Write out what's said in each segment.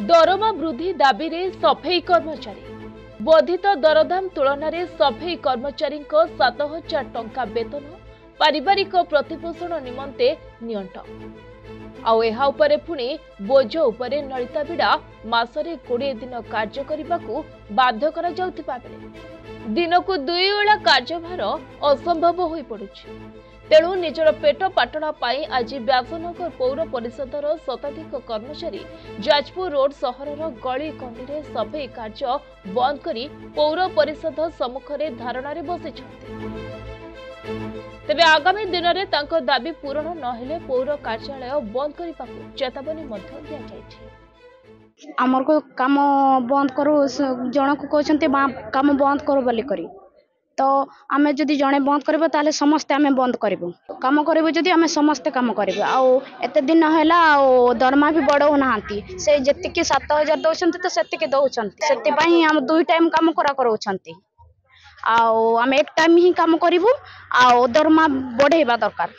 दरमा वृद्धि दाबी रे सफेई कर्मचारी वर्धित दरदाम तुलन में सफेई कर्मचारी 7,000 टंका वेतन पारिवारिक प्रतिपोषण निमंते नियंट आउ एहा उपरे पुणी बोझ उपरे नलिता बिड़ा मासरे 20 दिन कार्य करने बाध्य करा जाउथिबा बेले दिनकू 2 वेला कार्यभार असंभव होई पड़ुछि। तेणु निजर पेट पाटणा पाई आज व्यासनगर पौर परिषदर शताधिक कर्मचारी जाजपुर रोड सहरर गली कंदी सफेई कार्य बंद करी पौर परिषद सम्मुखरे धारणा बसिछन्ति। तेबे आगामी दिन में तांको दाबी पूरण नहेले पौर कार्यालय बंद करने चेतावनी दिया जाइछि। आमर को काम बंद करू जन को कहते काम बंद करू बोली करी तो आमे जदि जड़े बंद करबो ताले समस्ते आमे बंद करबो काम करबो जदि आमे समस्ते काम करबो आउ एते दिन हैला आउ दरमा भी बड़ होनांती से जतिके 7,000 दउछंती तो सेतिके दउछंती सेति पई हम 2 टाइम काम करा करउछंती आउ आमे एक टाइम ही काम करबो आउ दरमा बढ़ेबा दरकार।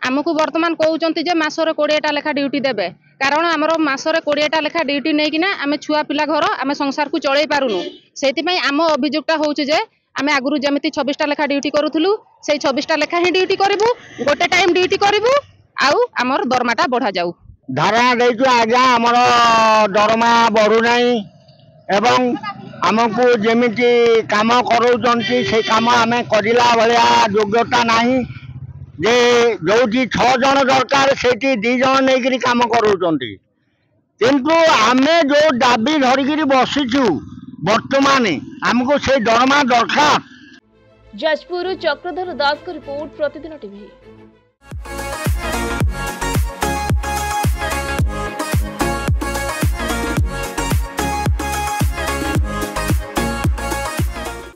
आमको वर्तमान कहउचंती जे मासरे 20टा लेखा ड्यूटी देबे कारण हमरो मासरे 20टा लेखा ड्यूटी नै किना आमे छुआ पिला घर आमे संसार को चलै पारुनु सेति पई आम अभियोगटा होउछ जे आमे आगुरु जेमिति 26टा लेखा ड्यूटी करूथुलु से 26टा लेखा ही ड्यूटी करिवु गोटे टाइम ड्यूटी करिवु आउ हमर दरमाटा बढ़ा जाऊ। धारणा देइछु आज्ञा हमर दरमा बढ़ु नै एवं हमकु जेमिति काम करूचंती से काम आमे करिला भलिया योग्यता नाही जे जोठी 6 जन दरकार सेठी 2 जन नेकरी काम करूचंती किंतु आमे जो दाबी धरिकी बसिछु वर्तमान हमको से दरमा दरकार। जाजपुर चक्रधर दास का रिपोर्ट प्रतिदिन टीवी।